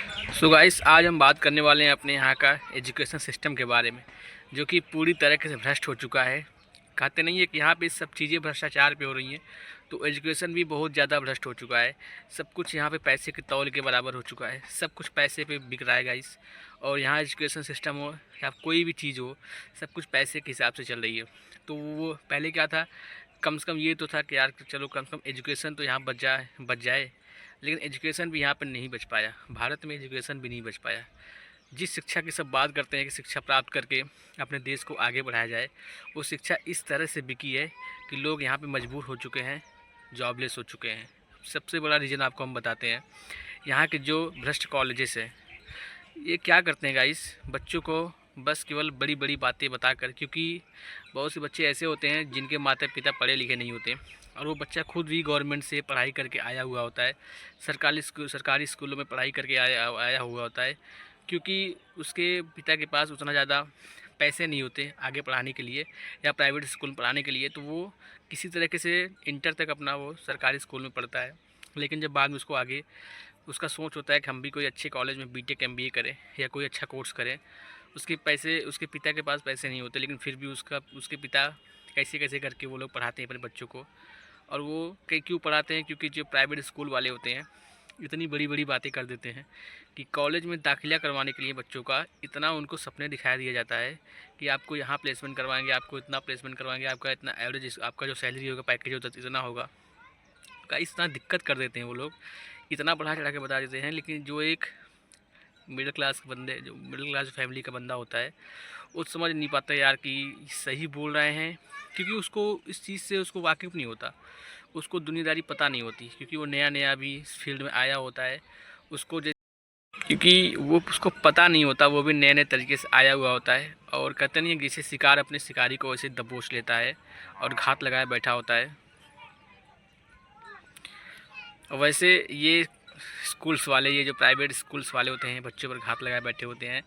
So guys, आज हम बात करने वाले हैं अपने यहाँ का एजुकेशन सिस्टम के बारे में, जो कि पूरी तरीके से भ्रष्ट हो चुका है। कहते नहीं है कि यहाँ पे सब चीज़ें भ्रष्टाचार पे हो रही हैं, तो एजुकेशन भी बहुत ज़्यादा भ्रष्ट हो चुका है। सब कुछ यहाँ पे पैसे के तौल के बराबर हो चुका है, सब कुछ पैसे पे बिक रहा है गाइस। और यहाँ एजुकेशन सिस्टम हो या कोई भी चीज़ हो, सब कुछ पैसे के हिसाब से चल रही है। तो वो पहले क्या था, कम से कम ये तो था कि यार चलो कम से कम एजुकेशन तो यहाँ बच जाए, लेकिन एजुकेशन भी यहाँ पर नहीं बच पाया। भारत में एजुकेशन भी नहीं बच पाया। जिस शिक्षा की सब बात करते हैं कि शिक्षा प्राप्त करके अपने देश को आगे बढ़ाया जाए, वो शिक्षा इस तरह से बिकी है कि लोग यहाँ पे मजबूर हो चुके हैं, जॉबलेस हो चुके हैं। सबसे बड़ा रीज़न आपको हम बताते हैं, यहाँ के जो भ्रष्ट कॉलेजेस हैं, ये क्या करते हैं गाइस, बच्चों को बस केवल बड़ी बड़ी बातें बताकर, क्योंकि बहुत से बच्चे ऐसे होते हैं जिनके माता पिता पढ़े लिखे नहीं होते, और वो बच्चा खुद भी गवर्नमेंट से पढ़ाई करके आया हुआ होता है, सरकारी स्कूलों में पढ़ाई करके आया हुआ होता है, क्योंकि उसके पिता के पास उतना ज़्यादा पैसे नहीं होते आगे पढ़ाने के लिए या प्राइवेट स्कूल में पढ़ाने के लिए। तो वो किसी तरीके से इंटर तक अपना वो सरकारी स्कूल में पढ़ता है, लेकिन जब बाद में उसको आगे उसका सोच होता है कि हम भी कोई अच्छे कॉलेज में बीटेक एमबीए करें या कोई अच्छा कोर्स करें, उसके पिता के पास पैसे नहीं होते, लेकिन फिर भी उसके पिता कैसे कैसे करके वो लोग पढ़ाते हैं अपने बच्चों को। और वो कई क्यों पढ़ाते हैं, क्योंकि जो प्राइवेट स्कूल वाले होते हैं इतनी बड़ी बड़ी बातें कर देते हैं कि कॉलेज में दाखिला करवाने के लिए बच्चों का इतना उनको सपने दिखा दिया जाता है कि आपको यहाँ प्लेसमेंट करवाएंगे, आपको इतना प्लेसमेंट करवाएंगे, आपका इतना एवरेज, आपका जो सैलरी होगा, पैकेज होता है इतना होगा का। इतना दिक्कत कर देते हैं वो लोग, इतना बढ़ा चढ़ा के बता देते हैं। लेकिन जो एक मिडिल क्लास फैमिली का बंदा होता है, वो समझ नहीं पाता यार कि सही बोल रहे हैं, क्योंकि उसको इस चीज़ से उसको वाकिफ़ नहीं होता, उसको दुनियादारी पता नहीं होती, क्योंकि वो नया नया भी इस फील्ड में आया होता है। उसको क्योंकि वो उसको पता नहीं होता, वो भी नए नए तरीके से आया हुआ होता है। और कहते नहीं है, जैसे शिकार अपने शिकारी को वैसे दबोच लेता है और घात लगाए बैठा होता है। वैसे ये स्कूल्स वाले, ये जो प्राइवेट स्कूल्स वाले होते हैं, बच्चों पर घात लगाए बैठे होते हैं।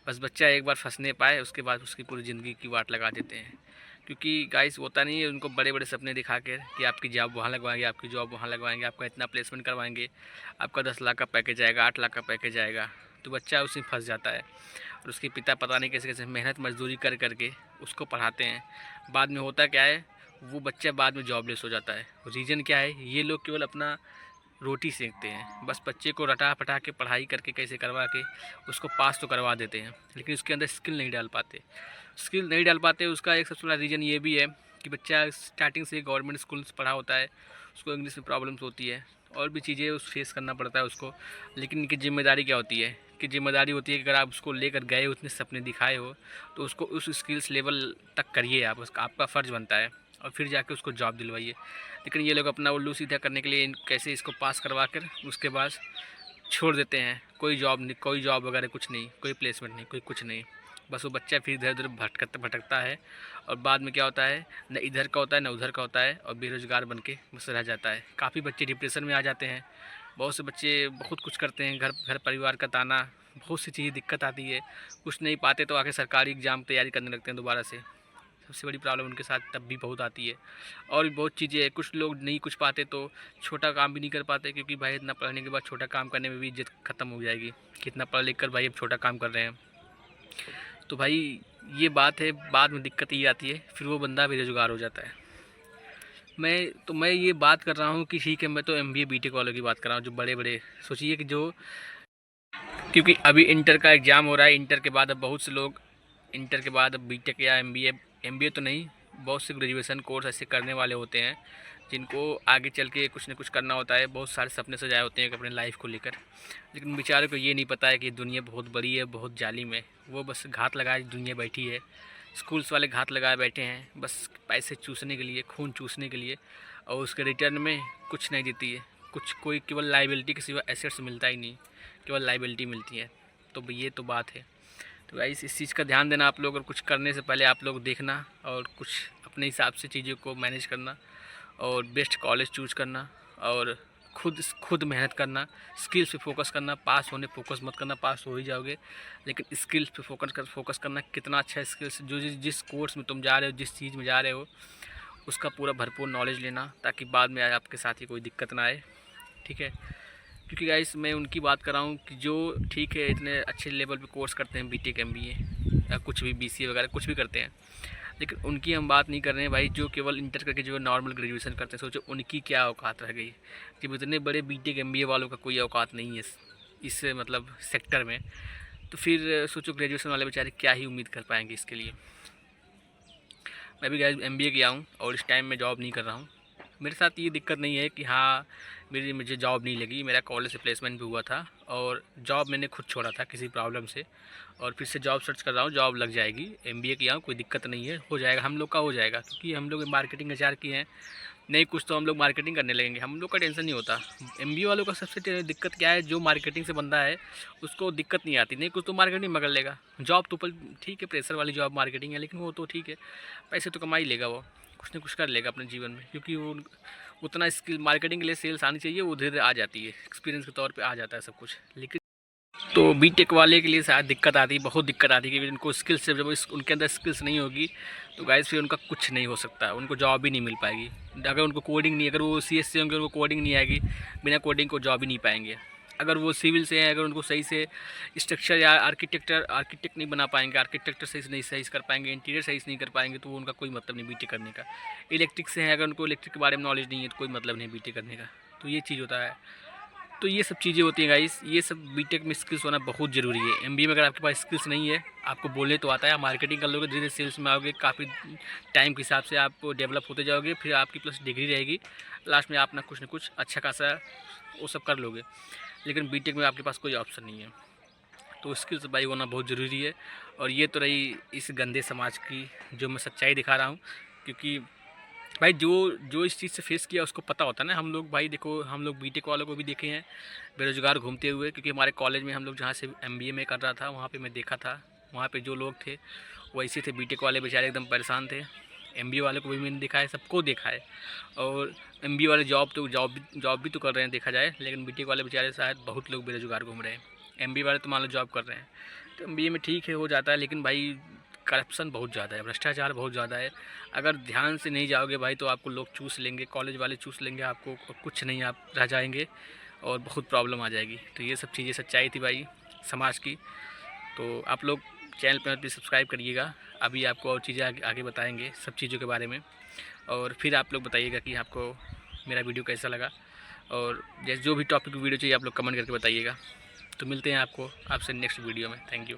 बस बच्चा एक बार फंसने पाए, उसके बाद उसकी पूरी ज़िंदगी की वाट लगा देते हैं। क्योंकि गाइस होता नहीं है, उनको बड़े बड़े सपने दिखा कर कि आपकी जॉब वहाँ लगवाएंगे, आपकी जॉब वहाँ लगवाएंगे, आपका इतना प्लेसमेंट करवाएंगे, आपका 10 लाख का पैकेज आएगा, 8 लाख का पैकेज आएगा। तो बच्चा उसी में फंस जाता है, और उसके पिता पता नहीं कैसे कैसे मेहनत मजदूरी कर करके उसको पढ़ाते हैं। बाद में होता क्या है, वो बच्चा बाद में जॉबलेस हो जाता है। रीज़न क्या है, ये लोग केवल अपना रोटी सेकते हैं, बस बच्चे को रटा पटा के पढ़ाई करके कैसे करवा के उसको पास तो करवा देते हैं, लेकिन उसके अंदर स्किल नहीं डाल पाते। उसका एक सबसे बड़ा रीज़न ये भी है कि बच्चा स्टार्टिंग से गवर्नमेंट स्कूल से पढ़ा होता है, उसको इंग्लिश में प्रॉब्लम्स होती है, और भी चीज़ें उस फेस करना पड़ता है उसको। लेकिन इनकी जिम्मेदारी क्या होती है, कि जिम्मेदारी होती है कि अगर आप उसको लेकर गए, उतने सपने दिखाए हो, तो उसको उस स्किल्स लेवल तक करिए आप, उसका आपका फ़र्ज़ बनता है, और फिर जाके उसको जॉब दिलवाइए। लेकिन ये लोग अपना उल्लू सीधा करने के लिए कैसे इसको पास करवा कर उसके बाद छोड़ देते हैं। कोई जॉब वगैरह कुछ नहीं, कोई प्लेसमेंट नहीं, कोई कुछ नहीं। बस वो बच्चा फिर इधर उधर भटकता है, और बाद में क्या होता है, न इधर का होता है न उधर का होता है, और बेरोज़गार बन के बस रह जाता है। काफ़ी बच्चे डिप्रेशन में आ जाते हैं, बहुत से बच्चे बहुत कुछ करते हैं, घर घर परिवार का ताना, बहुत सी चीज़ें दिक्कत आती है। कुछ नहीं पाते तो आके सरकारी एग्ज़ाम तैयारी करने लगते हैं दोबारा से। सबसे बड़ी प्रॉब्लम उनके साथ तब भी बहुत आती है। और भी बहुत चीज़ें हैं, कुछ लोग नहीं कुछ पाते तो छोटा काम भी नहीं कर पाते, क्योंकि भाई इतना पढ़ने के बाद छोटा काम करने में भी इज्जत ख़त्म हो जाएगी, कितना पढ़ लिख कर भाई अब छोटा काम कर रहे हैं। तो भाई ये बात है, बाद में दिक्कत ये आती है, फिर वो बंदा बेरोज़गार हो जाता है। मैं ये बात कर रहा हूँ कि ठीक है, मैं तो एमबीए बीटेक वालों की बात कर रहा हूँ, जो बड़े बड़े, सोचिए कि जो, क्योंकि अभी इंटर का एग्ज़ाम हो रहा है, इंटर के बाद अब बहुत से लोग इंटर के बाद अब बीटेक या एमबीए तो नहीं, बहुत से ग्रेजुएशन कोर्स ऐसे करने वाले होते हैं जिनको आगे चल के कुछ न कुछ करना होता है। बहुत सारे सपने सजाए होते हैं अपने लाइफ को लेकर, लेकिन बेचारे को ये नहीं पता है कि दुनिया बहुत बड़ी है, बहुत जालिम है। वो बस घात लगाए दुनिया बैठी है, स्कूल्स वाले घात लगाए बैठे हैं, बस पैसे चूसने के लिए, खून चूसने के लिए, और उसके रिटर्न में कुछ नहीं देती है। कोई केवल लाइबिलिटी के सिवा एसेट्स मिलता ही नहीं, केवल लाइबिलिटी मिलती है। तो ये तो बात है। तो गाइस, इस चीज़ का ध्यान देना आप लोग, और कुछ करने से पहले आप लोग देखना और कुछ अपने हिसाब से चीज़ों को मैनेज करना, और बेस्ट कॉलेज चूज़ करना, और खुद मेहनत करना, स्किल्स पे फोकस करना। पास होने फोकस मत करना, पास हो ही जाओगे, लेकिन स्किल्स पे फोकस करना। कितना अच्छा स्किल्स, जो जिस कोर्स में तुम जा रहे हो, जिस चीज़ में जा रहे हो, उसका पूरा भरपूर नॉलेज लेना, ताकि बाद में आपके साथ ही कोई दिक्कत ना आए। ठीक है, क्योंकि गाइस मैं उनकी बात कर रहा हूँ कि जो ठीक है इतने अच्छे लेवल पे कोर्स करते हैं, बीटेक एमबीए या कुछ भी बीसीए वगैरह कुछ भी करते हैं, लेकिन उनकी हम बात नहीं कर रहे हैं भाई। जो केवल इंटर करके जो नॉर्मल ग्रेजुएशन करते हैं, सोचो उनकी क्या औकात रह गई। जब इतने बड़े बीटेक एमबीए वालों का कोई औकात नहीं है इस मतलब सेक्टर में, तो फिर सोचो ग्रेजुएशन वाले बेचारे क्या ही उम्मीद कर पाएंगे इसके लिए। मैं भी गाइस एमबीए किया हूँ और इस टाइम में जॉब नहीं कर रहा हूँ। मेरे साथ ये दिक्कत नहीं है कि हाँ मुझे जॉब नहीं लगी, मेरा कॉलेज से प्लेसमेंट भी हुआ था और जॉब मैंने खुद छोड़ा था किसी प्रॉब्लम से, और फिर से जॉब सर्च कर रहा हूँ, जॉब लग जाएगी। एमबीए किया हूँ, कोई दिक्कत नहीं है, हो जाएगा, हम लोग का हो जाएगा, क्योंकि हम लोग मार्केटिंग एचआर की हैं। नहीं कुछ तो हम लोग मार्केटिंग करने लगेंगे, हम लोग का टेंशन नहीं होता। एमबीए वालों का सबसे दिक्कत क्या है, जो मार्केटिंग से बंदा है उसको दिक्कत नहीं आती। नहीं कुछ तो मार्केटिंग में कर लेगा, जॉब तो ठीक है, प्रेशर वाली जॉब मार्केटिंग है, लेकिन वो तो ठीक है, पैसे तो कमा ही लेगा, वो कुछ ना कुछ कर लेगा अपने जीवन में, क्योंकि वो उतना स्किल मार्केटिंग के लिए सेल्स आनी चाहिए, वो धीरे धीरे आ जाती है, एक्सपीरियंस के तौर पे आ जाता है सब कुछ। लेकिन तो बीटेक वाले के लिए शायद दिक्कत आती है, बहुत दिक्कत आती है कि उनको स्किल्स जब उनके अंदर स्किल्स नहीं होगी तो गाइस फिर उनका कुछ नहीं हो सकता, उनको जॉब भी नहीं मिल पाएगी। अगर उनको कोडिंग नहीं, अगर वो सीएस से होंगे उनको कोडिंग नहीं आएगी, बिना कोडिंग को जॉब ही नहीं पाएंगे। अगर वो सिविल से हैं, अगर उनको सही से स्ट्रक्चर या आर्किटेक्ट नहीं बना पाएंगे, आर्किटेक्चर सही कर पाएंगे, इंटीरियर सही से नहीं कर पाएंगे, तो उनका कोई मतलब नहीं बीटेक करने का। इलेक्ट्रिक से हैं, अगर उनको इलेक्ट्रिक के बारे में नॉलेज नहीं है तो कोई मतलब नहीं बीटेक करने का। तो ये चीज़ होता है, तो ये सब चीज़ें होती हैं गाइस, ये सब बीटेक में स्किल्स होना बहुत ज़रूरी है। एमबीए में अगर आपके पास स्किल्स नहीं है, आपको बोलने तो आता है, आप मार्केटिंग कर लोगे, धीरे धीरे सेल्स में आओगे, काफ़ी टाइम के हिसाब से आप डेवलप होते जाओगे, फिर आपकी प्लस डिग्री रहेगी, लास्ट में आप ना कुछ अच्छा खासा वो सब कर लोगे। लेकिन बीटेक में आपके पास कोई ऑप्शन नहीं है, तो स्किल्स भाई होना बहुत ज़रूरी है। और ये तो रही इस गंदे समाज की जो मैं सच्चाई दिखा रहा हूँ, क्योंकि भाई जो जो इस चीज़ से फेस किया उसको पता होता है ना। हम लोग भाई देखो, हम लोग बीटेक वालों को भी देखे हैं बेरोज़गार घूमते हुए, क्योंकि हमारे कॉलेज में हम लोग जहाँ से एमबीए में कर रहा था वहाँ पे मैं देखा था, वहाँ पे जो लोग थे वो ऐसे थे, बीटेक वाले बेचारे एकदम परेशान थे। एमबीए वाले को भी मैंने देखा है, सबको देखा है। और एमबीए वाले जॉब भी तो कर रहे हैं देखा जाए, लेकिन बीटेक वाले बेचारे शायद बहुत लोग बेरोज़गार घूम रहे हैं। एमबीए वाले तो मान लो जॉब कर रहे हैं, तो एमबीए में ठीक है हो जाता है, लेकिन भाई करप्शन बहुत ज़्यादा है, भ्रष्टाचार बहुत ज़्यादा है। अगर ध्यान से नहीं जाओगे भाई तो आपको लोग चूस लेंगे, कॉलेज वाले चूस लेंगे आपको, कुछ नहीं आप रह जाएंगे और बहुत प्रॉब्लम आ जाएगी। तो ये सब चीज़ें सच्चाई थी भाई समाज की। तो आप लोग चैनल पर प्लीज़ सब्सक्राइब करिएगा, अभी आपको और चीज़ें आगे बताएंगे सब चीज़ों के बारे में। और फिर आप लोग बताइएगा कि आपको मेरा वीडियो कैसा लगा, और जैसे जो भी टॉपिक वीडियो चाहिए आप लोग कमेंट करके बताइएगा। तो मिलते हैं आपसे नेक्स्ट वीडियो में। Thank you.